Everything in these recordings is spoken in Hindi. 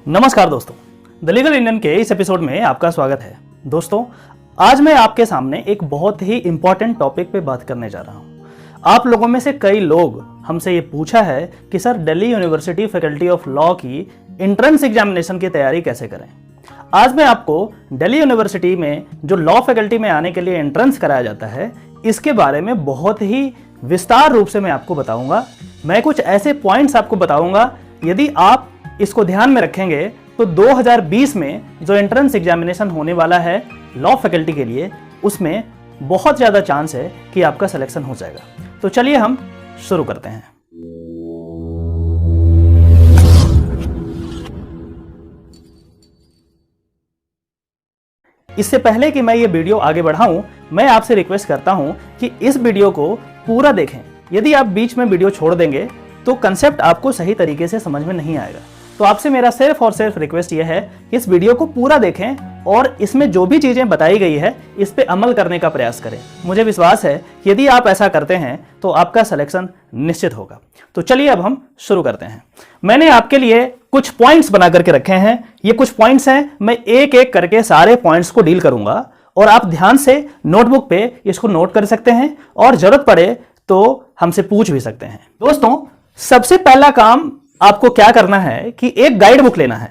नमस्कार दोस्तों, द लीगल इंडियन के इस एपिसोड में आपका स्वागत है। दोस्तों, आज मैं आपके सामने एक बहुत ही इंपॉर्टेंट टॉपिक पे बात करने जा रहा हूँ। आप लोगों में से कई लोग हमसे ये पूछा है कि sir Delhi university faculty of law की एंट्रेंस एग्जामिनेशन की तैयारी कैसे करें। आज मैं आपको दिल्ली यूनिवर्सिटी में जो लॉ फैकल्टी में आने के लिए एंट्रेंस कराया जाता है, इसके बारे में बहुत ही विस्तार रूप से मैं आपको बताऊंगा। मैं कुछ ऐसे पॉइंट्स आपको बताऊंगा, यदि आप इसको ध्यान में रखेंगे तो 2020 में जो एंट्रेंस एग्जामिनेशन होने वाला है लॉ फैकल्टी के लिए, उसमें बहुत ज़्यादा चांस है कि आपका सिलेक्शन हो जाएगा। तो चलिए हम शुरू करते हैं। इससे पहले कि मैं ये वीडियो आगे बढ़ाऊं, मैं आपसे रिक्वेस्ट करता हूं कि इस वीडियो को पूरा देखें। यदि आप बीच में वीडियो छोड़ देंगे तो कंसेप्ट आपको सही तरीके से समझ में नहीं आएगा। तो आपसे मेरा सिर्फ और सिर्फ रिक्वेस्ट यह है कि इस वीडियो को पूरा देखें और इसमें जो भी चीजें बताई गई है इस पे अमल करने का प्रयास करें। मुझे विश्वास है कि यदि आप ऐसा करते हैं तो आपका सिलेक्शन निश्चित होगा। तो चलिए अब हम शुरू करते हैं। मैंने आपके लिए कुछ पॉइंट्स बना करके रखे हैं। ये कुछ पॉइंट्स हैं, मैं एक एक करके सारे पॉइंट्स को डील करूंगा और आप ध्यान से नोटबुक पे इसको नोट कर सकते हैं और जरूरत पड़े तो हमसे पूछ भी सकते हैं। दोस्तों, सबसे पहला काम आपको क्या करना है कि एक गाइड बुक लेना है।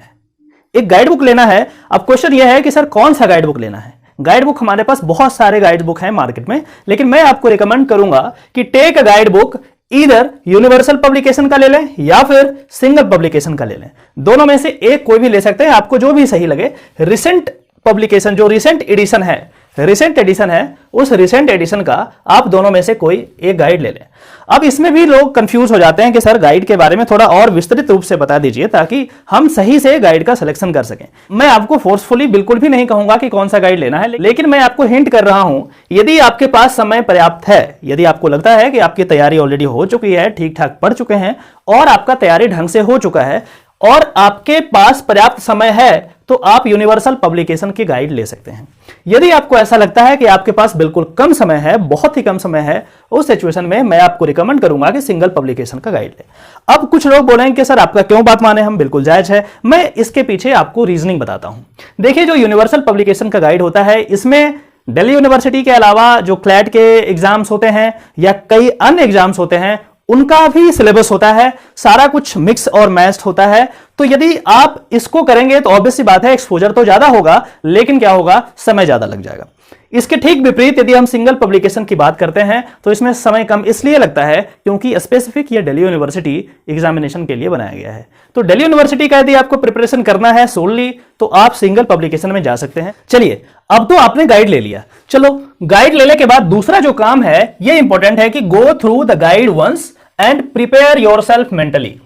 एक गाइड बुक लेना है। अब क्वेश्चन यह है कि सर कौन सा गाइड बुक लेना है। गाइड बुक हमारे पास बहुत सारे गाइड बुक हैं मार्केट में, लेकिन मैं आपको रिकमेंड करूंगा कि टेक अ गाइड बुक इधर यूनिवर्सल पब्लिकेशन का ले लें या फिर सिंगल पब्लिकेशन का ले लें। दोनों में से एक कोई भी ले सकते हैं, आपको जो भी सही लगे। रिसेंट पब्लिकेशन, जो रिसेंट एडिशन है, उस रिसेंट एडिशन का आप दोनों में से कोई एक गाइड ले लें। अब इसमें भी लोग कंफ्यूज हो जाते हैं कि सर गाइड के बारे में थोड़ा और विस्तृत रूप से बता दीजिए ताकि हम सही से गाइड का सिलेक्शन कर सकें। मैं आपको फोर्सफुली बिल्कुल भी नहीं कहूंगा कि कौन सा गाइड लेना है, लेकिन मैं आपको हिंट कर रहा हूं, यदि आपके पास समय पर्याप्त है, यदि आपको लगता है कि आपकी तैयारी ऑलरेडी हो चुकी है, ठीक ठाक पढ़ चुके हैं और आपका तैयारी ढंग से हो चुका है और आपके पास पर्याप्त समय है, तो आप यूनिवर्सल पब्लिकेशन की गाइड ले सकते हैं। यदि आपको ऐसा लगता है कि आपके पास बिल्कुल कम समय है, बहुत ही कम समय है, उस सिचुएशन में मैं आपको रिकमेंड करूंगा कि सिंगल पब्लिकेशन का गाइड ले। अब कुछ लोग बोलेंगे कि सर आपका क्यों बात माने हम, बिल्कुल जायज है। मैं इसके पीछे आपको रीजनिंग बताता हूं। देखिए, जो यूनिवर्सल पब्लिकेशन का गाइड होता है, इसमें दिल्ली यूनिवर्सिटी के अलावा जो क्लैट के एग्जाम्स होते हैं या कई अन्य एग्जाम्स होते हैं, उनका भी सिलेबस होता है। सारा कुछ मिक्स और मैच्ड होता है। तो यदि आप इसको करेंगे तो ऑब्वियस सी बात है, एक्सपोजर तो ज्यादा होगा, लेकिन क्या होगा, समय ज्यादा लग जाएगा। इसके ठीक विपरीत यदि हम सिंगल पब्लिकेशन की बात करते हैं तो इसमें समय कम इसलिए लगता है क्योंकि स्पेसिफिक ये दिल्ली यूनिवर्सिटी एग्जामिनेशन के लिए बनाया गया है। तो दिल्ली यूनिवर्सिटी का यदि आपको प्रिपरेशन करना है सोलली, तो आप सिंगल पब्लिकेशन में जा सकते हैं। चलिए, अब तो आपने गाइड ले लिया। चलो, गाइड लेने के बाद दूसरा जो काम है ये इंपॉर्टेंट है कि go through the guide once and prepare yourself mentally.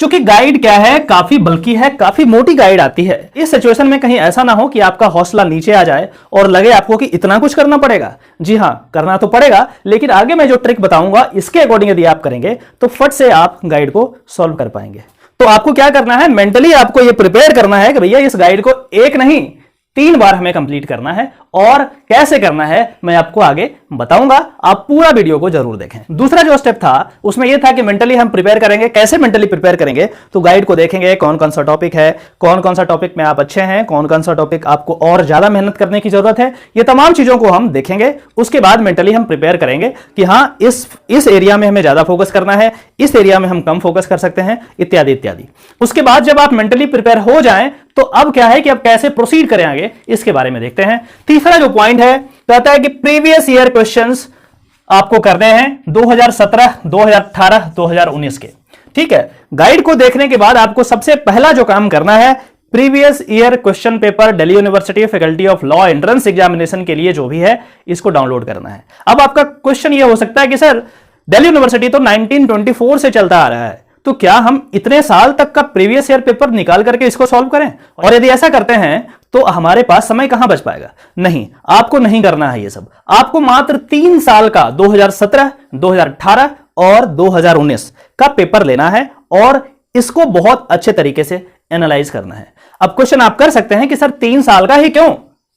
क्योंकि गाइड क्या है, काफी बल्कि है, काफी मोटी गाइड आती है। इस सिचुएशन में कहीं ऐसा ना हो कि आपका हौसला नीचे आ जाए और लगे आपको कि इतना कुछ करना पड़ेगा। जी हां, करना तो पड़ेगा, लेकिन आगे मैं जो ट्रिक बताऊंगा इसके अकॉर्डिंग यदि आप करेंगे तो फट से आप गाइड को सॉल्व कर पाएंगे। तो आपको क्या करना है, मेंटली आपको यह प्रिपेयर करना है कि भैया इस गाइड को एक नहीं 3 बार हमें कंप्लीट करना है। और कैसे करना है मैं आपको आगे बताऊंगा, आप पूरा वीडियो को जरूर देखें। दूसरा जो स्टेप था उसमें यह था कि मेंटली हम प्रिपेयर करेंगे। कैसे मेंटली प्रिपेयर करेंगे, तो गाइड को देखेंगे कौन कौन सा टॉपिक है, कौन कौन सा टॉपिक में आप अच्छे हैं, कौन कौन सा टॉपिक आपको और ज्यादा मेहनत करने की जरूरत है। ये तमाम चीजों को हम देखेंगे। उसके बाद मेंटली हम प्रिपेयर करेंगे कि हाँ, इस एरिया में हमें ज्यादा फोकस करना है, इस एरिया में हम कम फोकस कर सकते हैं, इत्यादि इत्यादि। उसके बाद जब आप मेंटली प्रिपेयर हो जाएं तो अब क्या है कि अब कैसे प्रोसीड करें आगे, इसके बारे में देखते हैं। तीसरा जो पॉइंट है, कहता है कि प्रीवियस ईयर क्वेश्चंस आपको करने हैं 2017, 2018, 2019 के। ठीक है, गाइड को देखने के बाद आपको सबसे पहला जो काम करना है, previous year question paper Delhi university faculty of law entrance examination के लिए जो भी है इसको डाउनलोड करना है। अब आपका क्वेश्चन यह हो सकता है कि सर दिल्ली यूनिवर्सिटी तो 1924 से चलता आ रहा है, तो क्या हम इतने साल तक का प्रीवियस ईयर पेपर निकाल करके इसको सॉल्व करें? और यदि ऐसा करते हैं तो हमारे पास समय कहां बच पाएगा। नहीं, आपको नहीं करना है ये सब। आपको मात्र 3 साल का 2017, 2018 और 2019 का पेपर लेना है और इसको बहुत अच्छे तरीके से एनालाइज करना है। अब क्वेश्चन आप कर सकते हैं कि सर 3 साल का ही क्यों,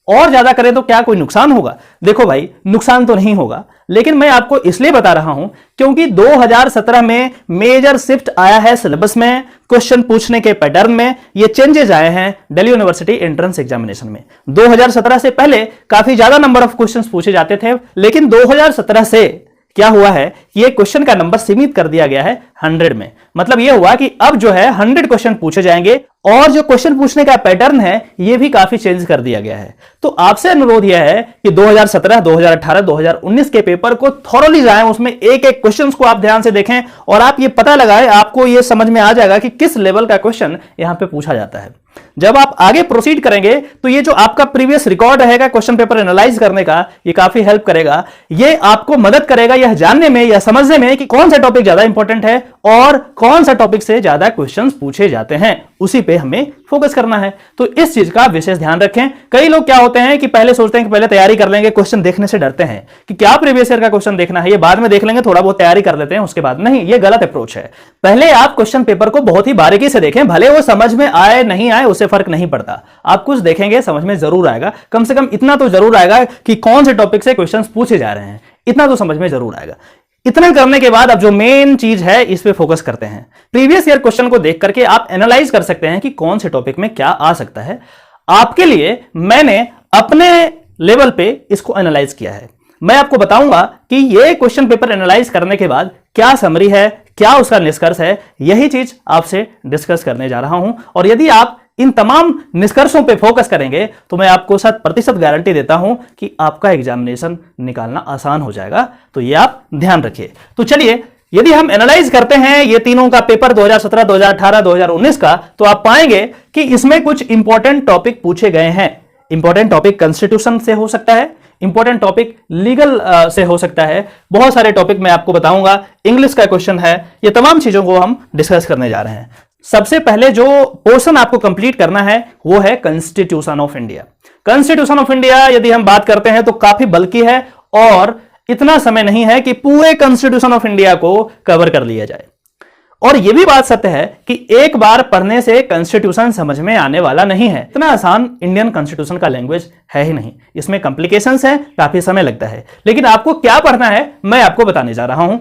और ज्यादा करें तो क्या कोई नुकसान होगा? देखो भाई, नुकसान तो नहीं होगा, लेकिन मैं आपको इसलिए बता रहा हूं क्योंकि 2017 में मेजर शिफ्ट आया है सिलेबस में, क्वेश्चन पूछने के पैटर्न में। ये चेंजेस आए हैं दिल्ली यूनिवर्सिटी एंट्रेंस एग्जामिनेशन में। 2017 से पहले काफी ज्यादा नंबर ऑफ क्वेश्चंस पूछे जाते थे, लेकिन 2017 से क्या हुआ है कि ये क्वेश्चन का नंबर सीमित कर दिया गया है 100 में। मतलब ये हुआ कि अब जो है 100 क्वेश्चन पूछे जाएंगे, और जो क्वेश्चन पूछने का पैटर्न है ये भी काफी चेंज कर दिया गया है। तो आपसे अनुरोध यह है कि 2017, 2018, 2019 के पेपर को थॉरोली जाएं, उसमें एक एक क्वेश्चन को आप ध्यान से देखें और आप ये पता लगाएं, आपको ये समझ में आ जाएगा कि किस लेवल का क्वेश्चन यहां पे पूछा जाता है। जब आप आगे प्रोसीड करेंगे तो ये जो आपका प्रीवियस रिकॉर्ड रहेगा क्वेश्चन पेपर एनालाइज करने का, ये काफी हेल्प करेगा। ये आपको मदद करेगा यह जानने में या समझने में कि कौन सा टॉपिक ज्यादा इंपॉर्टेंट है और कौन सा टॉपिक से ज्यादा क्वेश्चंस पूछे जाते हैं, उसी पे हमें फोकस करना है। तो इस चीज का विशेष ध्यान रखें। कई लोग क्या होते हैं कि पहले सोचते हैं कि पहले तैयारी कर लेंगे, क्वेश्चन देखने से डरते हैं कि क्या प्रीवियस ईयर का क्वेश्चन देखना है, ये बाद में देख लेंगे, थोड़ा बहुत तैयारी कर लेते हैं उसके बाद। नहीं, ये गलत अप्रोच है। पहले आप क्वेश्चन पेपर को बहुत ही बारीकी से देखें, भले वो समझ में आए नहीं आए उससे फर्क नहीं पड़ता। आप कुछ देखेंगे समझ में जरूर आएगा, कम से कम इतना तो जरूर आएगा कि कौन से टॉपिक से क्वेश्चंस पूछे जा रहे हैं, इतना तो समझ में जरूर आएगा। इतना करने के बाद अब जो मेन चीज है इस पे फोकस करते हैं। प्रीवियस ईयर क्वेश्चन को देख करके आप एनालाइज कर सकते हैं कि कौन से टॉपिक में क्या आ सकता है। आपके लिए मैंने अपने लेवल पे इसको एनालाइज किया है। मैं आपको बताऊंगा कि ये क्वेश्चन पेपर एनालाइज करने के बाद क्या समरी है, क्या उसका निष्कर्ष है, यही चीज आपसे डिस्कस करने जा रहा हूं। और यदि आप इन तमाम निष्कर्षों पे फोकस करेंगे तो मैं आपको 100% गारंटी देता हूं कि आपका एग्जामिनेशन निकालना आसान हो जाएगा। तो ये आप ध्यान रखिए। तो चलिए, यदि हम एनालाइज करते हैं ये तीनों का पेपर 2017, 2018, 2019 का, तो आप पाएंगे कि इसमें कुछ इंपॉर्टेंट टॉपिक पूछे गए हैं। इंपॉर्टेंट टॉपिक कॉन्स्टिट्यूशन से हो सकता है, इंपॉर्टेंट टॉपिक लीगल से हो सकता है, बहुत सारे टॉपिक मैं आपको बताऊंगा, इंग्लिश का क्वेश्चन है। ये तमाम चीजों को हम डिस्कस करने जा रहे हैं। सबसे पहले जो पोर्शन आपको कंप्लीट करना है वो है constitution of India. Constitution of India यदि हम बात करते हैं तो काफी बल्कि है और इतना समय नहीं है कि पूरे कॉन्स्टिट्यूशन ऑफ इंडिया को कवर कर लिया जाए। और यह भी बात सत्य है कि एक बार पढ़ने से कॉन्स्टिट्यूशन समझ में आने वाला नहीं है। इतना आसान इंडियन कॉन्स्टिट्यूशन का लैंग्वेज है ही नहीं, इसमें कॉम्प्लिकेशंस है, काफी समय लगता है। लेकिन आपको क्या पढ़ना है मैं आपको बताने जा रहा हूं।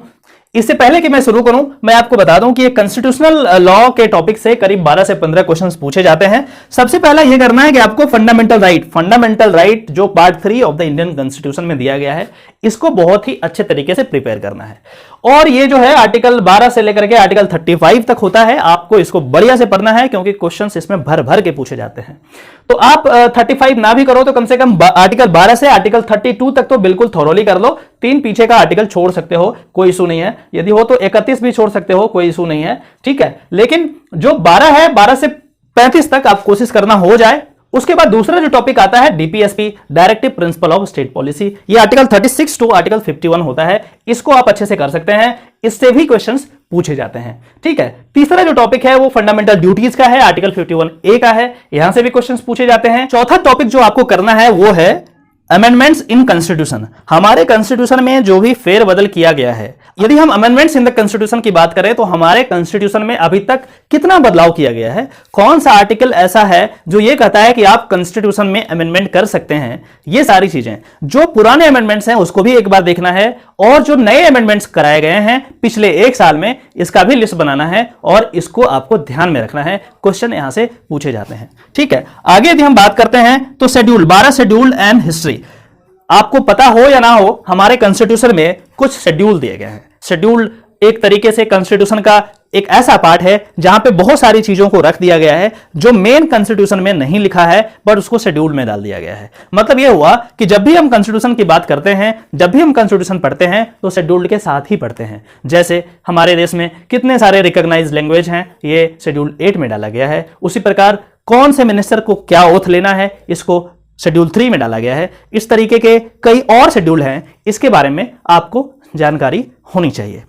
इससे पहले कि मैं शुरू करूं, मैं आपको बता दूं कि ये कॉन्स्टिट्यूशनल लॉ के टॉपिक से करीब 12 से 15 क्वेश्चंस पूछे जाते हैं। सबसे पहला यह करना है कि आपको फंडामेंटल राइट जो part 3 of the Indian constitution में दिया गया है, इसको बहुत ही अच्छे तरीके से प्रिपेयर करना है। और ये जो है आर्टिकल 12 से लेकर के आर्टिकल 35 तक होता है, आपको इसको बढ़िया से पढ़ना है क्योंकि क्वेश्चंस इसमें भर भर के पूछे जाते हैं। तो आप 35 ना भी करो तो कम से कम आर्टिकल 12 से आर्टिकल 32 तक तो बिल्कुल थोरोली कर लो। 3 पीछे का आर्टिकल छोड़ सकते हो, कोई इशू नहीं है। यदि हो तो 31 भी छोड़ सकते हो, कोई इशू नहीं है, ठीक है। लेकिन जो 12 है, 12 से 35 तक आप कोशिश करना हो जाए। उसके बाद दूसरा जो टॉपिक आता है DPSP, directive principle of state policy. ये आर्टिकल 36 टू आर्टिकल 51 होता है, इसको आप अच्छे से कर सकते हैं, इससे भी क्वेश्चंस पूछे जाते हैं, ठीक है। तीसरा जो टॉपिक है वो फंडामेंटल ड्यूटीज का है, आर्टिकल 51A का है, यहां से भी क्वेश्चंस पूछे जाते हैं। चौथा टॉपिक जो आपको करना है वो है अमेंडमेंट्स इन कॉन्स्टिट्यूशन। हमारे कॉन्स्टिट्यूशन में जो भी फेरबदल किया गया है, यदि हम अमेंडमेंट्स इन द कॉन्स्टिट्यूशन की बात करें तो हमारे कॉन्स्टिट्यूशन में अभी तक कितना बदलाव किया गया है, कौन सा आर्टिकल ऐसा है जो ये कहता है कि आप कॉन्स्टिट्यूशन में अमेंडमेंट कर सकते हैं, ये सारी चीजें। जो पुराने अमेंडमेंट्स हैं उसको भी एक बार देखना है, और जो नए अमेंडमेंट्स कराए गए हैं पिछले 1 साल में, इसका भी लिस्ट बनाना है और इसको आपको ध्यान में रखना है। क्वेश्चन यहां से पूछे जाते हैं, ठीक है। आगे यदि हम बात करते हैं तो शेड्यूल 12 शेड्यूल एंड हिस्ट्री। आपको पता हो या ना हो, हमारे कॉन्स्टिट्यूशन में कुछ शेड्यूल दिए गए हैं। शेड्यूल एक तरीके से कॉन्स्टिट्यूशन का एक ऐसा पार्ट है जहां पे बहुत सारी चीजों को रख दिया गया है जो मेन कॉन्स्टिट्यूशन में नहीं लिखा है, बट उसको शेड्यूल में डाल दिया गया है। मतलब यह हुआ कि जब भी हम कॉन्स्टिट्यूशन की बात करते हैं, जब भी हम कॉन्स्टिट्यूशन पढ़ते हैं तो शेड्यूल के साथ ही पढ़ते हैं। जैसे हमारे देश में कितने सारे रिकॉग्नाइज लैंग्वेज हैं, ये शेड्यूल 8 में डाला गया है। उसी प्रकार कौन से मिनिस्टर को क्या ओथ लेना है, इसको शेड्यूल 3 में डाला गया है। इस तरीके के कई और शेड्यूल हैं, इसके बारे में आपको जानकारी होनी चाहिए।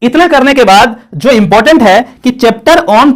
इतना करने के बाद जो इंपॉर्टेंट है कि चैप्टर ऑन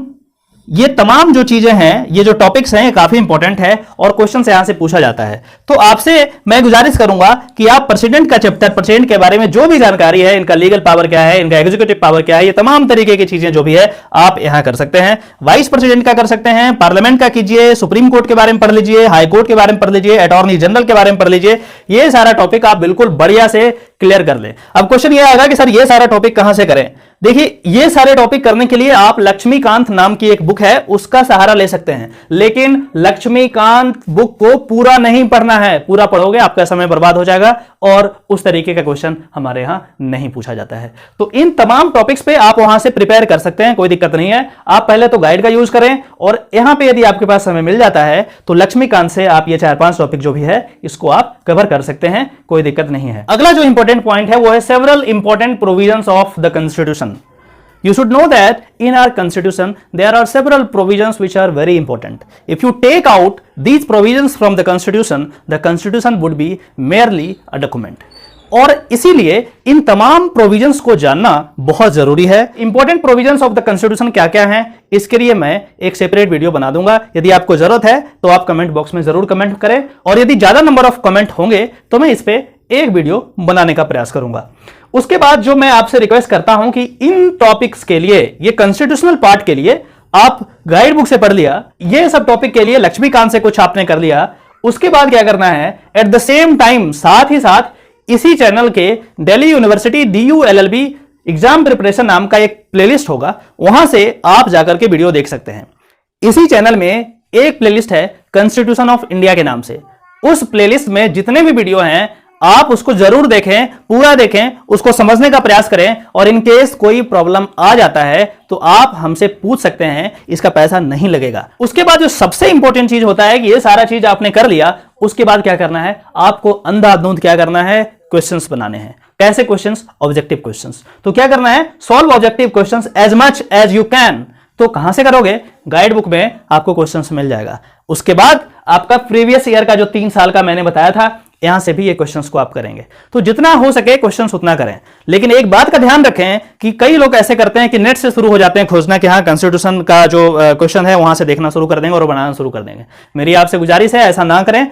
ये तमाम जो चीजें हैं, ये जो टॉपिक्स हैं, ये काफी इंपॉर्टेंट है और क्वेश्चन से यहां से पूछा जाता है। तो आपसे मैं गुजारिश करूंगा कि आप प्रेसिडेंट का चैप्टर, प्रेसिडेंट के बारे में जो भी जानकारी है, इनका लीगल पावर क्या है, इनका एग्जीक्यूटिव पावर क्या है, ये तमाम तरीके की चीजें जो भी है आप यहां कर सकते हैं। वाइस प्रेसिडेंट का कर सकते हैं, पार्लियामेंट का कीजिए, सुप्रीम कोर्ट के बारे में पढ़ लीजिए, हाई कोर्ट के बारे में पढ़ लीजिए, अटॉर्नी जनरल के बारे में पढ़ लीजिए। ये सारा टॉपिक आप बिल्कुल बढ़िया से क्लियर कर ले। अब क्वेश्चन ये आएगा कि सर ये सारा टॉपिक कहां से करें? देखिए, ये सारे टॉपिक करने के लिए आप लक्ष्मीकांत नाम की एक बुक है, उसका सहारा ले सकते हैं। लेकिन लक्ष्मीकांत बुक को पूरा नहीं पढ़ना है। पूरा पढ़ोगे आपका समय बर्बाद हो जाएगा और उस तरीके का क्वेश्चन हमारे यहां नहीं पूछा जाता है। तो इन तमाम टॉपिक्स पे आप वहां से प्रिपेयर कर सकते हैं, कोई दिक्कत नहीं है। आप पहले तो गाइड का यूज करें और यहां पे यदि आपके पास समय मिल जाता है तो लक्ष्मीकांत से आप ये 4-5 टॉपिक जो भी है इसको आप कवर कर सकते हैं, कोई दिक्कत नहीं है। अगला जो इंपॉर्टेंट पॉइंट है वो है several important provisions of the constitution. You should know that in our constitution there are several provisions which are very important. If you take out these provisions from the constitution would be merely a document. और इसीलिए इन तमाम प्रोविजंस को जानना बहुत जरूरी है। Important provisions of the constitution क्या क्या हैं, इसके लिए मैं एक सेपरेट वीडियो बना दूंगा। यदि आपको जरूरत है तो आप कमेंट बॉक्स में जरूर कमेंट करें और यदि ज्यादा नंबर ऑफ कमेंट होंगे तो मैं इस पे एक वीडियो बनाने का प्रयास करूंगा। उसके बाद जो मैं आपसे रिक्वेस्ट करता हूं कि इन टॉपिक्स के लिए, ये कॉन्स्टिट्यूशनल पार्ट के लिए आप गाइड बुक से पढ़ लिया, ये सब टॉपिक के लिए लक्ष्मीकांत से कुछ आपने कर लिया। उसके बाद क्या करना है, एट द सेम टाइम साथ ही साथ इसी चैनल के Delhi university DULLB exam preparation नाम का एक प्लेलिस्ट होगा, वहां से आप जाकर के वीडियो देख सकते हैं। इसी चैनल में एक प्लेलिस्ट है कॉन्स्टिट्यूशन ऑफ इंडिया के नाम से। उस प्लेलिस्ट में जितने भी वीडियो हैं आप उसको जरूर देखें, पूरा देखें, उसको समझने का प्रयास करें और इन केस कोई प्रॉब्लम आ जाता है तो आप हमसे पूछ सकते हैं, इसका पैसा नहीं लगेगा। उसके बाद जो सबसे इंपॉर्टेंट चीज होता है कि ये सारा चीज आपने कर लिया, उसके बाद क्या करना है, आपको अंधाधुंध क्या करना है, क्वेश्चंस बनाने हैं। कैसे क्वेश्चंस? Objective questions. तो क्या करना है, solve objective questions as much as you can. तो कहां से करोगे? गाइड बुक में आपको क्वेश्चंस मिल जाएगा। उसके बाद आपका प्रीवियस ईयर का जो 3 साल का मैंने बताया था, यहां से भी ये क्वेश्चंस को आप करेंगे। तो जितना हो सके क्वेश्चंस उतना करें। लेकिन एक बात का ध्यान रखें कि कई लोग ऐसे करते हैं कि नेट से शुरू हो जाते हैं खोजना कि हाँ कॉन्स्टिट्यूशन का जो क्वेश्चन है वहां से देखना शुरू कर देंगे और बनाना शुरू कर देंगे। मेरी आपसे गुजारिश है ऐसा ना करें।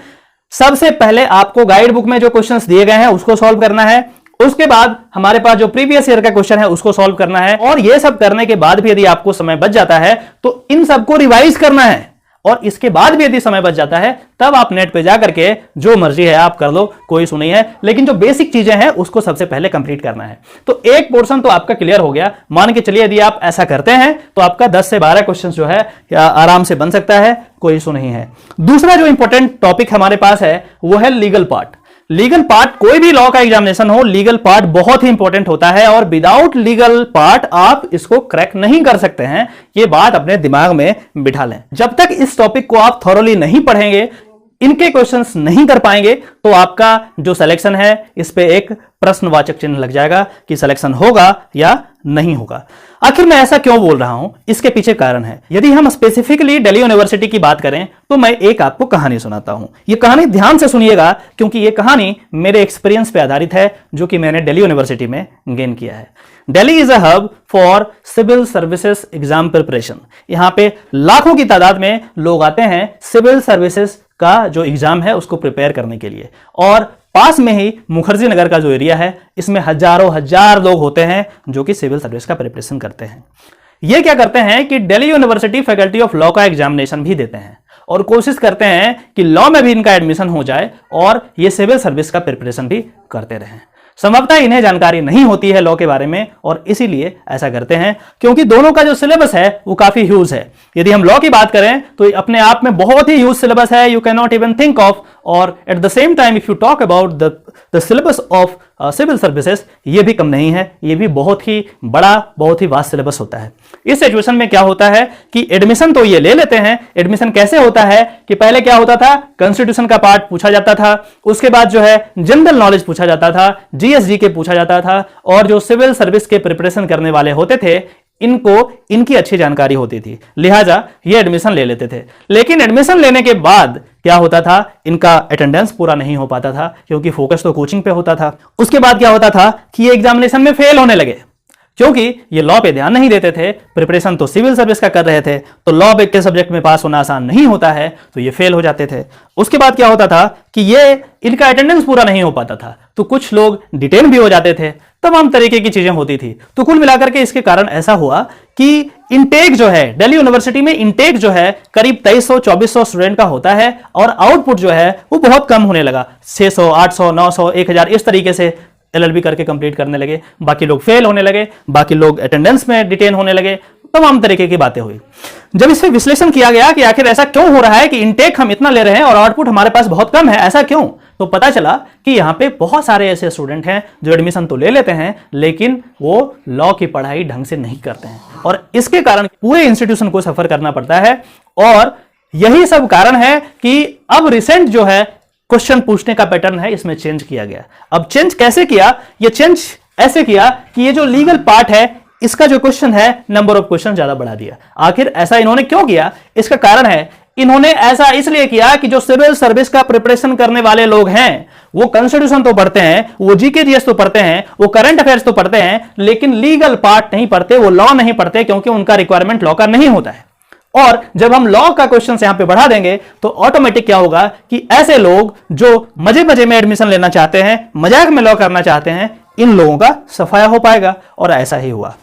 सबसे पहले आपको गाइड बुक में जो क्वेश्चंस दिए गए हैं उसको सॉल्व करना है। उसके बाद हमारे पास जो प्रीवियस ईयर का क्वेश्चन है उसको सॉल्व करना है। और ये सब करने के बाद भी यदि आपको समय बच जाता है तो इन सबको रिवाइज करना है। और इसके बाद भी यदि समय बच जाता है तब आप नेट पे जाकर के जो मर्जी है आप कर लो, कोई इशू नहीं है। लेकिन जो बेसिक चीजें हैं उसको सबसे पहले कंप्लीट करना है। तो एक पोर्शन तो आपका क्लियर हो गया। मान के चलिए यदि आप ऐसा करते हैं तो आपका 10 से 12 क्वेश्चन जो है आराम से बन सकता है, कोई इशू नहीं है। दूसरा जो इंपॉर्टेंट टॉपिक हमारे पास है वो है लीगल पार्ट। लीगल पार्ट, कोई भी लॉ का एग्जामिनेशन हो, लीगल पार्ट बहुत ही इंपॉर्टेंट होता है और विदाउट लीगल पार्ट आप इसको क्रैक नहीं कर सकते हैं। ये बात अपने दिमाग में बिठा लें। जब तक इस टॉपिक को आप थॉरोली नहीं पढ़ेंगे, इनके क्वेश्चंस नहीं कर पाएंगे तो आपका जो सिलेक्शन है इस पे एक प्रश्नवाचक चिन्ह लग जाएगा कि सिलेक्शन होगा या नहीं होगा। आखिर मैं ऐसा क्यों बोल रहा हूं, इसके पीछे कारण है। यदि हम स्पेसिफिकली दिल्ली यूनिवर्सिटी की बात करें तो मैं एक आपको कहानी सुनाता हूं। यह कहानी ध्यान से सुनिएगा क्योंकि यह कहानी मेरे एक्सपीरियंस पे आधारित है जो कि मैंने दिल्ली यूनिवर्सिटी में गेन किया है। Delhi is a hub for civil services exam preparation. यहां पे लाखों की तादाद में लोग आते हैं सिविल सर्विसेज का जो एग्जाम है उसको प्रिपेयर करने के लिए। और पास में ही मुखर्जी नगर का जो एरिया है इसमें हजारों हजार लोग होते हैं जो कि सिविल सर्विस का प्रिपरेशन करते हैं। ये क्या करते हैं कि Delhi university faculty of law का एग्जामिनेशन भी देते हैं और कोशिश करते हैं कि लॉ में भी इनका एडमिशन हो जाए और ये सिविल सर्विस का प्रिपरेशन भी करते रहें। संभवतः इन्हें जानकारी नहीं होती है लॉ के बारे में और इसीलिए ऐसा करते हैं क्योंकि दोनों का जो सिलेबस है वो काफी ह्यूज है। यदि हम लॉ की बात करें तो अपने आप में बहुत ही ह्यूज सिलेबस है, you can not even think of. और at the same time if you talk about the syllabus of civil services, ये भी कम नहीं है, ये भी बहुत ही बड़ा, बहुत ही वास्ट सिलेबस होता है। इस सिचुएशन में क्या होता है कि एडमिशन तो ये ले लेते हैं। एडमिशन कैसे होता है कि पहले क्या होता था, कॉन्स्टिट्यूशन का पार्ट पूछा जाता था, उसके बाद जो है जनरल नॉलेज पूछा जाता था, जीएसजी के पूछा जाता था और जो सिविल सर्विस के प्रिपरेशन करने वाले होते थे इनको इनकी अच्छी जानकारी होती थी, लिहाजा ये एडमिशन ले लेते थे। लेकिन एडमिशन लेने के बाद क्या होता था, इनका अटेंडेंस पूरा नहीं हो पाता था क्योंकि फोकस तो कोचिंग पे होता था। उसके बाद क्या होता था कि ये एग्जामिनेशन में फेल होने लगे। क्योंकि ये लॉ पे ध्यान नहीं देते थे, प्रिपरेशन तो सिविल सर्विस का कर रहे थे, तो लॉ के सब्जेक्ट में पास होना आसान नहीं होता है, तो ये फेल हो जाते थे। उसके बाद क्या होता था कि ये इनका अटेंडेंस पूरा नहीं हो पाता था, तो कुछ लोग डिटेन भी हो जाते थे, तमाम तरीके की चीजें होती थी। तो कुल मिलाकर के इसके कारण ऐसा हुआ कि इनटेक जो है दिल्ली यूनिवर्सिटी में, इनटेक जो है करीब 2300-2400 स्टूडेंट का होता है, और आउटपुट जो है वो बहुत कम होने लगा। 600, 800, 900, 1000 इस तरीके से एलएलबी करके कंप्लीट करने लगे। बाकी लोग फेल होने लगे, बाकी लोग अटेंडेंस में डिटेन होने लगे, तमाम तरीके की बातें हुई। जब इस पे विश्लेषण किया गया कि आखिर ऐसा क्यों हो रहा है कि इनटेक हम इतना ले रहे हैं और आउटपुट हमारे पास बहुत कम है, ऐसा क्यों, तो पता चला कि यहां पे बहुत सारे ऐसे स्टूडेंट हैं जो एडमिशन तो ले लेते हैं, लेकिन वो लॉ की पढ़ाई ढंग से नहीं करते हैं, और इसके कारण पूरे इंस्टीट्यूशन को सफर करना पड़ता है। और यही सब कारण है कि अब रिसेंट जो है क्वेश्चन पूछने का पैटर्न है, इसमें चेंज किया गया। अब चेंज कैसे किया? ये चेंज ऐसे किया कि ये जो लीगल पार्ट है, इसका जो क्वेश्चन है, नंबर ऑफ क्वेश्चन ज्यादा बढ़ा दिया। आखिर ऐसा इन्होंने क्यों किया? इसका कारण है, इन्होंने ऐसा इसलिए किया कि जो सिविल सर्विस का प्रिपरेशन करने वाले लोग हैं, वो कॉन्स्टिट्यूशन तो पढ़ते हैं, वो जीके जीएस तो पढ़ते हैं, वो करंट अफेयर्स तो पढ़ते हैं, लेकिन लीगल पार्ट नहीं पढ़ते, वो लॉ नहीं पढ़ते, क्योंकि उनका रिक्वायरमेंट लॉ का नहीं होता है। और जब हम लॉ का क्वेश्चन यहां पे बढ़ा देंगे तो ऑटोमेटिक क्या होगा कि ऐसे लोग जो मजे मजे में एडमिशन लेना चाहते हैं, मजाक में लॉ करना चाहते हैं, इन लोगों का सफाया हो पाएगा। और ऐसा ही हुआ।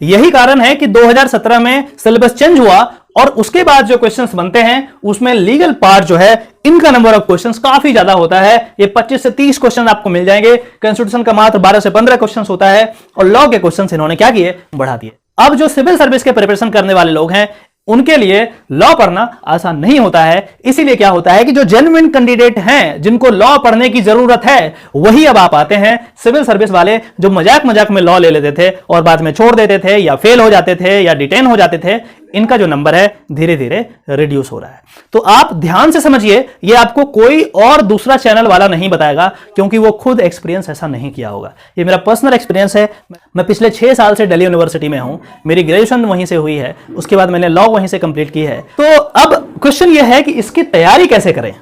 यही कारण है कि 2017 में सिलेबस चेंज हुआ, और उसके बाद जो क्वेश्चंस बनते हैं उसमें लीगल पार्ट जो है, इनका नंबर ऑफ क्वेश्चंस काफी ज्यादा होता है। ये 25 से 30 क्वेश्चन आपको मिल जाएंगे। कॉन्स्टिट्यूशन का मात्र 12 से 15 क्वेश्चंस होता है, और लॉ के क्वेश्चंस इन्होंने क्या किए? बढ़ा दिए। अब जो सिविल सर्विस के प्रिपरेशन करने वाले लोग हैं, उनके लिए लॉ पढ़ना आसान नहीं होता है। इसीलिए क्या होता है कि जो जेन्युइन कैंडिडेट हैं, जिनको लॉ पढ़ने की जरूरत है, वही अब आप आते हैं। सिविल सर्विस वाले जो मजाक मजाक में लॉ ले लेते थे और बाद में छोड़ देते थे, या फेल हो जाते थे, या डिटेन हो जाते थे, इनका जो नंबर है धीरे धीरे रिड्यूस हो रहा है। तो आप ध्यान से समझिए, ये आपको कोई और दूसरा चैनल वाला नहीं बताएगा, क्योंकि वो खुद एक्सपीरियंस ऐसा नहीं किया होगा। ये मेरा पर्सनल एक्सपीरियंस है। मैं पिछले 6 साल से दिल्ली यूनिवर्सिटी में हूं, मेरी ग्रेजुएशन वहीं से हुई है, उसके बाद मैंने लॉ वहीं से कंप्लीट की है। तो अब क्वेश्चन ये है कि इसकी तैयारी कैसे करें,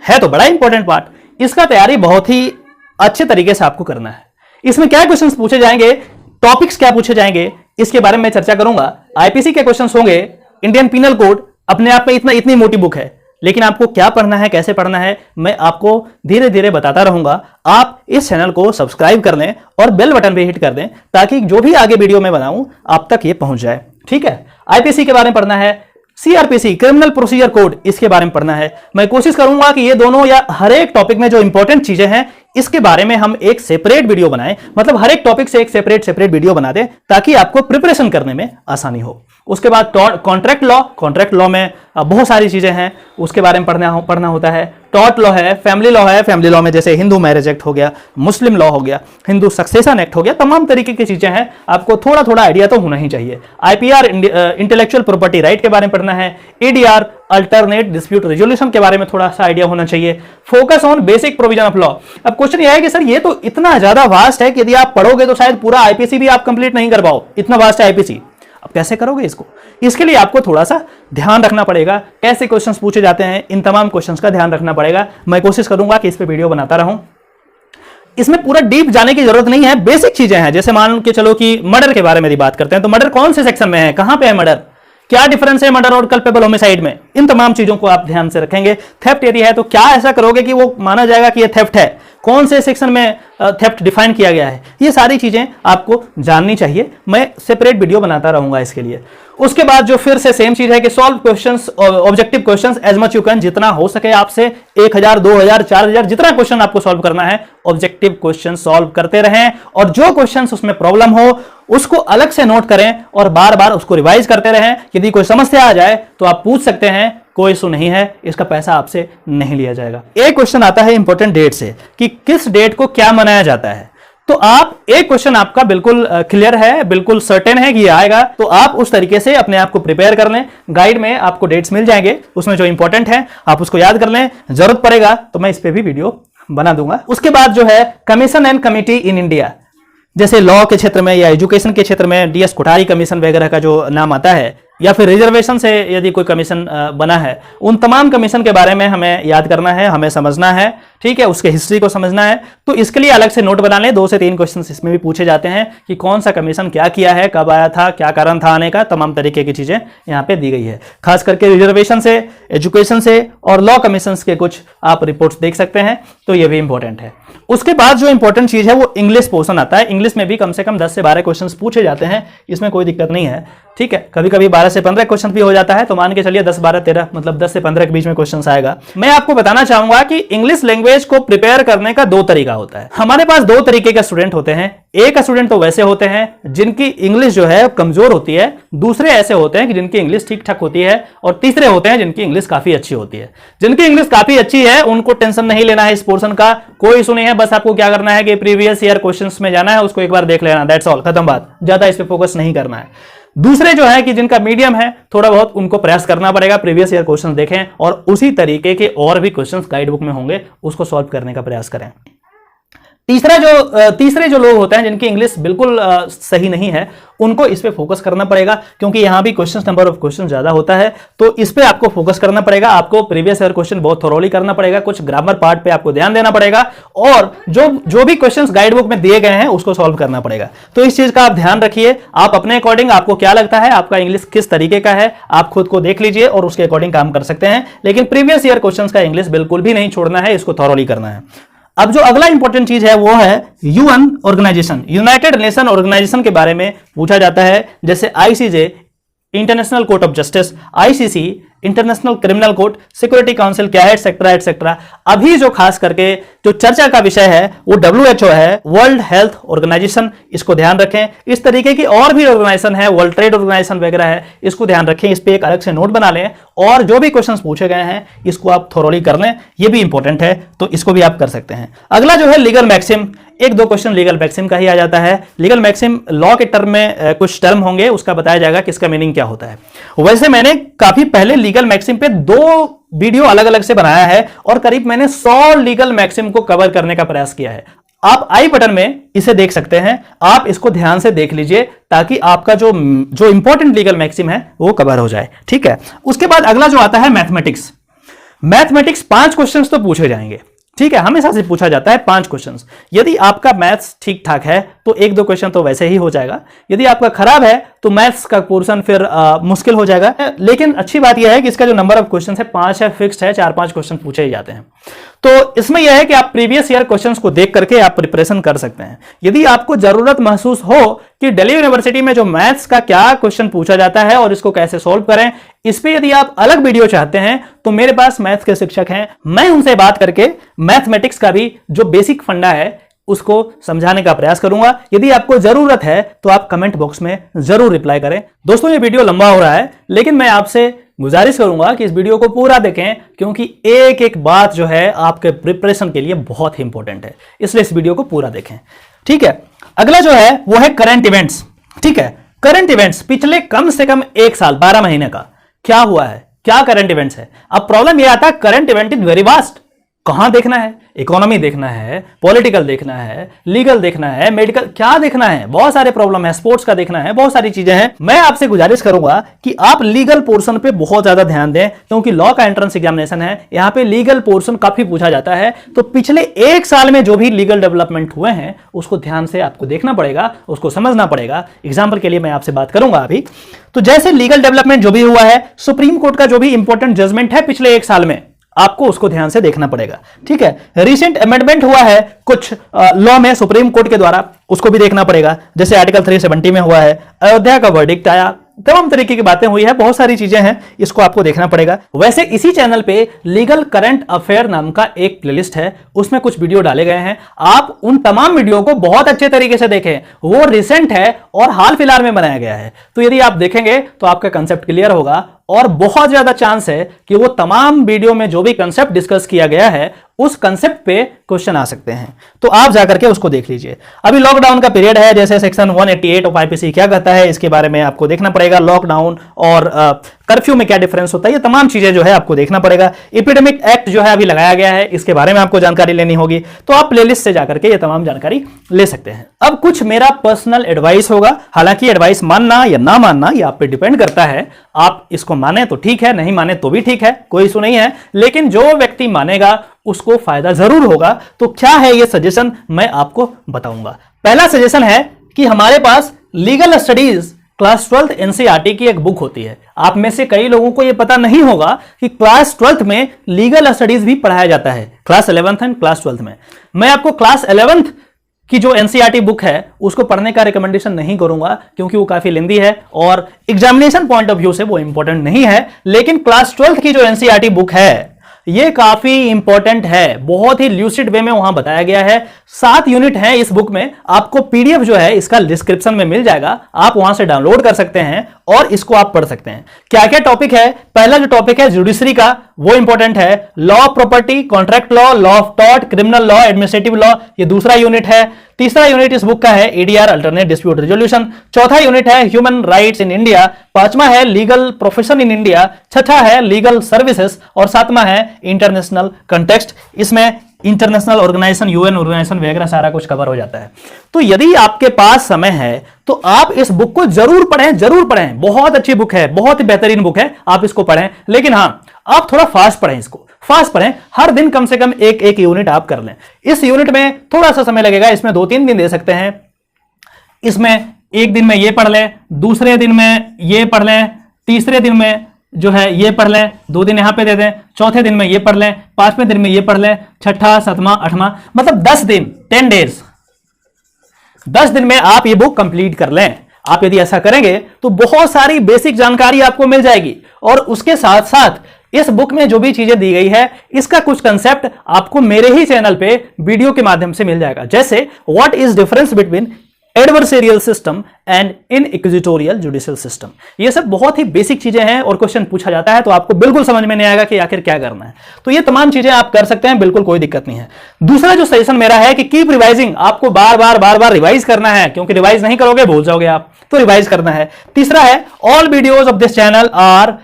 है तो बड़ा इंपॉर्टेंट पार्ट। इसका तैयारी बहुत ही अच्छे तरीके से आपको करना है। इसमें क्या क्वेश्चन पूछे जाएंगे, टॉपिक्स क्या पूछे जाएंगे, इसके बारे में चर्चा करूंगा। आईपीसी के क्वेश्चंस होंगे, इंडियन पिनल कोड अपने आप में इतनी मोटी बुक है, लेकिन आपको क्या पढ़ना है, कैसे पढ़ना है, मैं आपको धीरे धीरे बताता रहूंगा। आप इस चैनल को सब्सक्राइब कर लें और बेल बटन भी हिट कर दें, ताकि जो भी आगे वीडियो में बनाऊं आप तक ये पहुंच जाए। ठीक है, आईपीसी के बारे में पढ़ना है, सीआरपीसी क्रिमिनल प्रोसीजर कोड, इसके बारे में पढ़ना है। मैं कोशिश करूंगा कि ये दोनों या हर एक टॉपिक में जो इंपॉर्टेंट चीजें हैं, इसके बारे में हम एक सेपरेट वीडियो बनाएं, मतलब हर एक टॉपिक से एक सेपरेट वीडियो बना दें, ताकि आपको प्रिपरेशन करने में आसानी हो। उसके बाद कॉन्ट्रैक्ट लॉ में बहुत सारी चीजें हैं, उसके बारे में पढ़ना होता है। टॉर्ट लॉ है, फैमिली लॉ में जैसे हिंदू मैरिज एक्ट हो गया, मुस्लिम लॉ हो गया, हिंदू सक्सेशन एक्ट हो गया, तमाम तरीके की चीजें हैं। आपको थोड़ा थोड़ा आइडिया तो होना ही चाहिए। आईपीआर इंटेलेक्चुअल प्रॉपर्टी राइट के बारे में पढ़ना है। एडीआर अल्टरनेट डिस्प्यूट रेजोल्यूशन के बारे में थोड़ा सा आइडिया होना चाहिए। Focus on basic provision of law. अब क्वेश्चन यह है कि सर ये तो इतना ज्यादा वास्ट है कि यदि आप पढ़ोगे तो शायद पूरा आईपीसी भी आप कंप्लीट नहीं कर पाओ, इतना वास्ट है आईपीसी। अब कैसे करोगे इसको? इसके लिए आपको थोड़ा सा ध्यान रखना पड़ेगा, कैसे क्वेश्चंस पूछे जाते हैं, इन तमाम क्वेश्चंस का ध्यान रखना पड़ेगा। मैं कोशिश करूंगा कि इस पे वीडियो बनाता रहूं। इसमें पूरा डीप जाने की जरूरत नहीं है, बेसिक चीजें हैं। जैसे मान के चलो कि मर्डर के बारे में बात करते हैं, तो मर्डर कौन से सेक्शन में है, कहां पे है मर्डर, क्या डिफरेंस है मर्डर और कल्पेबल होमिसाइड में, इन तमाम चीजों को आप ध्यान से रखेंगे। थेफ्ट यदि है तो क्या ऐसा करोगे कि वो माना जाएगा कि ये थेफ्ट है, कौन से सेक्शन में थेफ्ट डिफाइन किया गया है, ये सारी चीजें आपको जाननी चाहिए। मैं सेपरेट वीडियो बनाता रहूंगा इसके लिए। उसके बाद जो फिर से सेम चीज है कि solve questions, objective questions as much you can, जितना हो सके आपसे 1000, 2000, 4000 जितना क्वेश्चन आपको सॉल्व करना है, ऑब्जेक्टिव क्वेश्चन सॉल्व करते रहें। और जो क्वेश्चन उसमें प्रॉब्लम हो उसको अलग से नोट करें और बार बार उसको रिवाइज करते रहें। यदि कोई समस्या आ जाए तो आप पूछ सकते हैं, कोई इशू नहीं है, इसका पैसा आपसे नहीं लिया जाएगा। एक क्वेश्चन आता है इंपॉर्टेंट डेट से कि किस डेट को क्या मनाया जाता है। तो आप एक क्वेश्चन आपका बिल्कुल क्लियर है, बिल्कुल सर्टेन है कि ये आएगा, तो आप उस तरीके से अपने आप को प्रिपेयर कर लें। गाइड में आपको डेट्स मिल जाएंगे, उसमें जो इंपॉर्टेंट है आप उसको याद कर लें। जरूरत पड़ेगा तो मैं इस पे भी वीडियो बना दूंगा। उसके बाद जो है commission and committee in India, जैसे लॉ के क्षेत्र में या एजुकेशन के क्षेत्र में डीएस कोठारी कमीशन वगैरह का जो नाम आता है, या फिर रिजर्वेशन से यदि कोई कमीशन बना है, उन तमाम कमीशन के बारे में हमें याद करना है, हमें समझना है, ठीक है, उसके हिस्ट्री को समझना है। तो इसके लिए अलग से नोट बना लें, 2 से 3 क्वेश्चंस इसमें भी पूछे जाते हैं कि कौन सा कमीशन क्या किया है, कब आया था, क्या कारण था आने का, तमाम तरीके की चीजें यहाँ पे दी गई है। खास करके रिजर्वेशन से, एजुकेशन से और लॉ कमीशन के कुछ आप रिपोर्ट्स देख सकते हैं, तो ये भी इंपॉर्टेंट है। उसके बाद जो इंपॉर्टेंट चीज है वो इंग्लिश पोर्शन आता है। इंग्लिश में भी कम से कम 10 से 12 क्वेश्चंस पूछे जाते हैं, इसमें कोई दिक्कत नहीं है, ठीक है। कभी कभी 12 से 15 क्वेश्चन भी हो जाता है, तो मान के चलिए 10, 12, 13 मतलब 10 से 15 के बीच में क्वेश्चन आएगा। मैं आपको बताना चाहूंगा कि इंग्लिश लैंग्वेज को प्रिपेयर करने का 2 तरीका होता है। हमारे पास 2 तरीके के स्टूडेंट होते हैं। एक स्टूडेंट तो वैसे होते हैं जिनकी इंग्लिश जो है कमजोर होती है, दूसरे ऐसे होते हैं कि जिनकी इंग्लिश ठीक ठाक होती है, और तीसरे होते हैं जिनकी इंग्लिश काफी अच्छी होती है। जिनकी इंग्लिश काफी अच्छी है उनको टेंशन नहीं लेना है इस पोर्शन का, कोई इशू नहीं है। बस आपको क्या करना है कि प्रीवियस ईयर क्वेश्चंस में जाना है, उसको एक बार देख लेना, दैट्स ऑल, खत्म बात। ज्यादा इस पे फोकस नहीं करना है। दूसरे जो है कि जिनका मीडियम है, थोड़ा बहुत उनको प्रयास करना पड़ेगा, प्रीवियस ईयर क्वेश्चन देखें और उसी तरीके के और भी क्वेश्चंस गाइड बुक में होंगे, उसको सॉल्व करने का प्रयास करें। तीसरे जो लोग होते हैं जिनकी इंग्लिश बिल्कुल सही नहीं है, उनको इस पे फोकस करना पड़ेगा, क्योंकि यहां भी क्वेश्चन नंबर ऑफ क्वेश्चन ज्यादा होता है, तो इस पे आपको फोकस करना पड़ेगा। आपको प्रीवियस ईयर क्वेश्चन बहुत थोरोली करना पड़ेगा, कुछ ग्रामर पार्ट पे आपको ध्यान देना पड़ेगा, और जो भी क्वेश्चंस गाइड बुक में दिए गए हैं उसको सॉल्व करना पड़ेगा। तो इस चीज का आप ध्यान रखिए। आप अपने अकॉर्डिंग, आपको क्या लगता है आपका इंग्लिश किस तरीके का है, आप खुद को देख लीजिए और उसके अकॉर्डिंग काम कर सकते हैं। लेकिन प्रीवियस ईयर क्वेश्चन का इंग्लिश बिल्कुल भी नहीं छोड़ना है, इसको थोरोली करना है। अब जो अगला इंपॉर्टेंट चीज है वो है UN organisation, United Nation organisation के बारे में पूछा जाता है, जैसे ICJ, International Court of Justice, ICC, International Criminal Court, Security Council क्या है, एटसेट्रा एटसेट्रा। अभी जो खास करके जो चर्चा का विषय है वो WHO है, वर्ल्ड हेल्थ ऑर्गेनाइजेशन, इसको ध्यान रखें। इस तरीके की और भी ऑर्गेनाइजेशन है, वर्ल्ड ट्रेड ऑर्गेनाइजेशन वगैरह है, इसको ध्यान रखें। इस पे एक अलग से नोट बना लें, और जो भी क्वेश्चंस पूछे गए हैं इसको आप थोरोली कर लें, ये भी इंपॉर्टेंट है, तो इसको भी आप कर सकते हैं। अगला जो है legal maxim, 1-2 question legal maxim का ही आ जाता है। लीगल मैक्सिम लॉ के टर्म में कुछ टर्म होंगे, उसका बताया जाएगा कि इसका मीनिंग क्या होता है। वैसे मैंने काफी पहले लीगल मैक्सिम पे 2 वीडियो अलग अलग से बनाया है, और करीब मैंने 100 लीगल मैक्सिम को कवर करने का प्रयास किया है। आप आई बटन में इसे देख सकते हैं, आप इसको ध्यान से देख लीजिए ताकि आपका जो इंपॉर्टेंट लीगल मैक्सिम है वो कवर हो जाए, ठीक है। उसके बाद अगला जो आता है मैथमेटिक्स। मैथमेटिक्स 5 क्वेश्चंस तो पूछे जाएंगे, ठीक है, हमेशा से पूछा जाता है 5 क्वेश्चंस। यदि आपका मैथ्स ठीक ठाक है तो 1-2 क्वेश्चन तो वैसे ही हो जाएगा। यदि आपका खराब है तो मैथ्स का पोर्शन फिर मुश्किल हो जाएगा। लेकिन अच्छी बात यह है कि इसका जो नंबर ऑफ क्वेश्चन है 5 है, फिक्स्ड है, 4-5 क्वेश्चन पूछे ही जाते हैं। तो इसमें यह है कि आप प्रीवियस ईयर क्वेश्चंस को देख करके आप प्रिपरेशन कर सकते हैं। यदि आपको जरूरत महसूस हो कि दिल्ली यूनिवर्सिटी में जो मैथ्स का क्या क्वेश्चन पूछा जाता है और इसको कैसे सॉल्व करें, इस पे यदि आप अलग वीडियो चाहते हैं तो मेरे पास मैथ्स के शिक्षक हैं, मैं उनसे बात करके मैथमेटिक्स का भी जो बेसिक फंडा है उसको समझाने का प्रयास करूंगा। यदि आपको जरूरत है तो आप कमेंट बॉक्स में जरूर रिप्लाई करें। दोस्तों ये वीडियो लंबा हो रहा है, लेकिन मैं आपसे गुजारिश करूंगा कि इस वीडियो को पूरा देखें, क्योंकि एक एक बात जो है आपके प्रिपरेशन के लिए बहुत ही इंपॉर्टेंट है, इसलिए इस वीडियो को पूरा देखें, ठीक है। अगला जो है वो है करंट इवेंट्स, ठीक है। करंट इवेंट्स पिछले कम से कम 1 साल 12 महीने का क्या हुआ है, क्या करंट इवेंट्स है। अब प्रॉब्लम यह आता है current event is very vast, कहां देखना है, इकोनॉमी देखना है, पॉलिटिकल देखना है, लीगल देखना है, मेडिकल क्या देखना है, बहुत सारे प्रॉब्लम है, स्पोर्ट्स का देखना है, बहुत सारी चीजें हैं। मैं आपसे गुजारिश करूंगा कि आप लीगल पोर्शन पे बहुत ज्यादा ध्यान दें, क्योंकि लॉ का एंट्रेंस एग्जामिनेशन है, यहां पे लीगल पोर्शन काफी पूछा जाता है। तो पिछले 1 साल में जो भी लीगल डेवलपमेंट हुए हैं उसको ध्यान से आपको देखना पड़ेगा, उसको समझना पड़ेगा। एग्जाम्पल के लिए मैं आपसे बात करूंगा अभी, तो जैसे लीगल डेवलपमेंट जो भी हुआ है, सुप्रीम कोर्ट का जो भी इंपॉर्टेंट जजमेंट है पिछले 1 साल में, आपको उसको ध्यान से देखना पड़ेगा, ठीक है। रिसेंट अमेंडमेंट हुआ है कुछ लॉ में सुप्रीम कोर्ट के द्वारा, उसको भी देखना पड़ेगा। जैसे आर्टिकल 370 में हुआ है, अयोध्या का वर्डिक्ट आया, तमाम तरीके की बातें हुई है, बहुत सारी चीजें हैं, इसको आपको देखना पड़ेगा। वैसे इसी चैनल पे लीगल करंट अफेयर नाम का एक प्लेलिस्ट है, उसमें कुछ वीडियो डाले गए हैं, आप उन तमाम वीडियो को बहुत अच्छे तरीके से देखें। वो रिसेंट है और हाल फिलहाल में बनाया गया है, तो यदि आप देखेंगे तो आपका कंसेप्ट क्लियर होगा, और बहुत ज्यादा चांस है कि वो तमाम वीडियो में जो भी कंसेप्ट डिस्कस किया गया है उस कंसेप्ट पे क्वेश्चन आ सकते हैं, तो आप जाकर के उसको देख लीजिए। अभी लॉकडाउन का पीरियड है, जैसे सेक्शन 188 ऑफ आईपीसी क्या कहता है इसके बारे में आपको देखना पड़ेगा। लॉकडाउन और कर्फ्यू में क्या डिफरेंस होता है, ये तमाम चीजें जो है आपको देखना पड़ेगा। एपिडेमिक एक्ट जो है अभी लगाया गया है, इसके बारे में आपको जानकारी लेनी होगी, तो आप प्लेलिस्ट से जाकर के ये तमाम जानकारी ले सकते हैं। अब कुछ मेरा पर्सनल एडवाइस होगा, हालांकि एडवाइस मानना या ना मानना ये आप पे डिपेंड करता है। आप इसको माने तो ठीक है, नहीं माने तो भी ठीक है, कोई इशू नहीं है, लेकिन जो व्यक्ति मानेगा उसको फायदा जरूर होगा। तो क्या है ये सजेशन, मैं आपको बताऊंगा। पहला सजेशन है कि हमारे पास legal studies class 12th NCERT की एक बुक होती है। आप में से कई लोगों को यह पता नहीं होगा कि क्लास 12th में लीगल स्टडीज भी पढ़ाया जाता है, class 11th and class 12th में। मैं आपको क्लास 11th की जो एनसीईआरटी बुक है उसको पढ़ने का रिकमेंडेशन नहीं करूंगा, क्योंकि वो काफी लेंदी है और एग्जामिनेशन पॉइंट ऑफ व्यू से वो इंपॉर्टेंट नहीं है। लेकिन क्लास 12th की जो एनसीईआरटी बुक है ये काफी इंपॉर्टेंट है, बहुत ही ल्यूसिड वे में वहां बताया गया है। 7 यूनिट है इस बुक में, आपको पीडीएफ जो है इसका डिस्क्रिप्शन में मिल जाएगा, आप वहां से डाउनलोड कर सकते हैं और इसको आप पढ़ सकते हैं। क्या क्या टॉपिक है, पहला जो टॉपिक है जुडिशरी का, वो इंपॉर्टेंट है। Law of property, contract law, law of tort, criminal law, administrative law, ये दूसरा यूनिट है। तीसरा यूनिट इस बुक का है एडीआर, अल्टरनेट डिस्प्यूट रेजोल्यूशन। चौथा यूनिट है ह्यूमन राइट्स इन इंडिया। पांचवा है लीगल प्रोफेशन इन इंडिया। छठा है लीगल सर्विसेज और सातवां है इंटरनेशनल कंटेक्स्ट। इसमें इंटरनेशनल ऑर्गेनाइजेशन, यूएन ऑर्गेनाइजेशन वगैरह सारा कुछ कवर हो जाता है। तो यदि आपके पास समय है तो आप इस बुक को जरूर पढ़ें, जरूर पढ़ें। बहुत अच्छी बुक है, बहुत ही बेहतरीन बुक है, आप इसको पढ़ें। लेकिन हाँ, आप थोड़ा फास्ट पढ़ें, इसको फास्ट पढ़ें। हर दिन कम से कम एक यूनिट आप कर लें। इस यूनिट में थोड़ा सा समय लगेगा, इसमें 2-3 दिन दे सकते हैं। इसमें एक दिन में ये पढ़ लें, दूसरे दिन में ये पढ़ लें, तीसरे दिन में जो है ये पढ़ लें, 2 दिन यहां पे दे दें, चौथे दिन में ये पढ़ लें, 5वें दिन में ये पढ़ लें, छठा, 7वां, 8वां, मतलब 10 दिन, 10 डेज, 10 दिन में आप ये बुक कंप्लीट कर लें। आप यदि ऐसा करेंगे तो बहुत सारी बेसिक जानकारी आपको मिल जाएगी और उसके साथ साथ इस बुक में जो भी चीजें दी गई है इसका कुछ कंसेप्ट आपको मेरे ही चैनल पे वीडियो के माध्यम से मिल जाएगा। जैसे what is difference between adversarial system and inquisitorial judicial system, ये सब बहुत ही बेसिक चीजें हैं और क्वेश्चन पूछा जाता है तो आपको बिल्कुल समझ में नहीं आएगा कि आखिर क्या करना है। तो ये तमाम चीजें आप कर सकते हैं, बिल्कुल कोई दिक्कत नहीं है। दूसरा जो सजेशन मेरा है कि कीप रिवाइजिंग, आपको बार बार रिवाइज करना है, क्योंकि रिवाइज नहीं करोगे भूल जाओगे आप, तो रिवाइज करना है। तीसरा है all videos of this channel are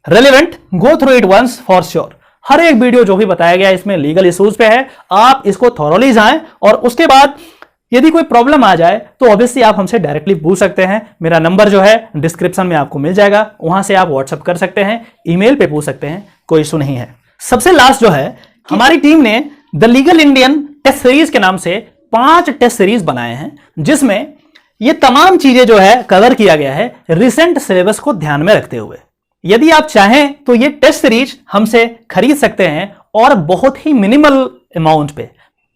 relevant, go through it once for sure. हर एक वीडियो जो भी बताया गया इसमें लीगल इश्यूज पे है, आप इसको थॉरोली जाएं और उसके बाद यदि कोई प्रॉब्लम आ जाए तो ऑब्वियसली आप हमसे डायरेक्टली पूछ सकते हैं। मेरा नंबर जो है डिस्क्रिप्शन में आपको मिल जाएगा, वहां से आप व्हाट्सएप कर सकते हैं, ईमेल पे पूछ सकते हैं, कोई इशू नहीं है। सबसे लास्ट जो है, हमारी टीम ने the legal Indian test series के नाम से 5 टेस्ट सीरीज बनाए हैं, जिसमें ये तमाम चीजें जो है कवर किया गया है रिसेंट सिलेबस को ध्यान में रखते हुए। यदि आप चाहें तो ये टेस्ट सीरीज हमसे खरीद सकते हैं और बहुत ही मिनिमल अमाउंट पे।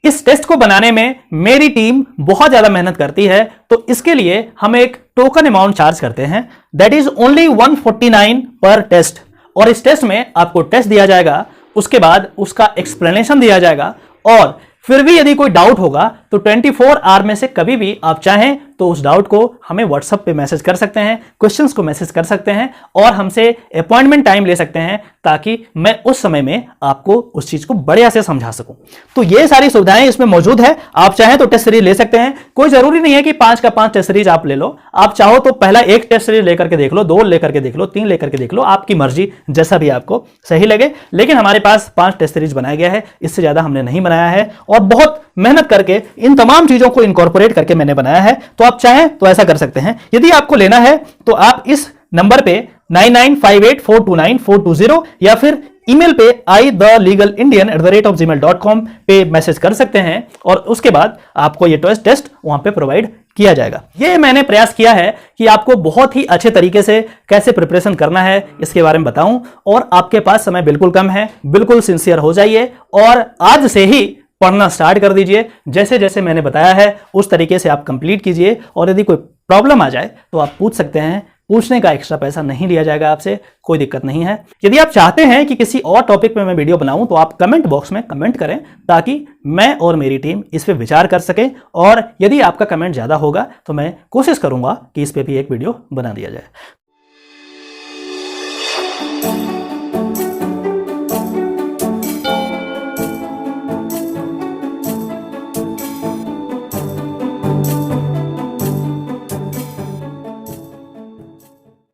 इस टेस्ट को बनाने में मेरी टीम बहुत ज्यादा मेहनत करती है, तो इसके लिए हम एक टोकन अमाउंट चार्ज करते हैं, दैट इज ओनली 149 पर टेस्ट। और इस टेस्ट में आपको टेस्ट दिया जाएगा, उसके बाद उसका एक्सप्लेनेशन दिया जाएगा, और फिर भी यदि कोई डाउट होगा तो 24 आवर में से कभी भी आप चाहें तो उस डाउट को हमें व्हाट्सएप पे मैसेज कर सकते हैं, क्वेश्चंस को मैसेज कर सकते हैं और हमसे अपॉइंटमेंट टाइम ले सकते हैं, ताकि मैं उस समय में आपको उस चीज को बढ़िया से समझा सकूं। तो ये सारी सुविधाएं इसमें मौजूद है। आप चाहें तो टेस्ट सीरीज ले सकते हैं, कोई जरूरी नहीं है कि 5 का 5 टेस्ट सीरीज आप ले लो। आप चाहो तो पहला 1 टेस्ट सीरीज लेकर के देख लो, 2 लेकर के देख लो, 3 लेकर के देख लो, आपकी मर्जी, जैसा भी आपको सही लगे। लेकिन हमारे पास 5 टेस्ट सीरीज बनाया गया है, इससे ज्यादा हमने नहीं बनाया है और बहुत मेहनत करके इन तमाम चीजों को इनकॉर्पोरेट करके मैंने बनाया है। तो आप चाहें तो ऐसा कर सकते हैं। यदि आपको लेना है तो आप इस नंबर पे 9958429420 या फिर ईमेल पे ithelegalind@gmail.com पे मैसेज कर सकते हैं और उसके बाद आपको ये टेस्ट वहां पे प्रोवाइड किया जाएगा। ये मैंने प्रयास किया है कि आपको बहुत ही अच्छे तरीके से कैसे प्रिपरेशन करना है इसके बारे में बताऊं, और आपके पास समय बिल्कुल कम है, बिल्कुल सिंसियर हो जाइए और आज से ही पढ़ना स्टार्ट कर दीजिए। जैसे जैसे मैंने बताया है उस तरीके से आप कंप्लीट कीजिए, और यदि कोई प्रॉब्लम आ जाए तो आप पूछ सकते हैं, पूछने का एक्स्ट्रा पैसा नहीं लिया जाएगा आपसे, कोई दिक्कत नहीं है। यदि आप चाहते हैं कि किसी और टॉपिक पे मैं वीडियो बनाऊं तो आप कमेंट बॉक्स में कमेंट करें, ताकि मैं और मेरी टीम इस पे विचार कर सके, और यदि आपका कमेंट ज्यादा होगा तो मैं कोशिश करूंगा कि इस पे भी एक वीडियो बना दिया जाए।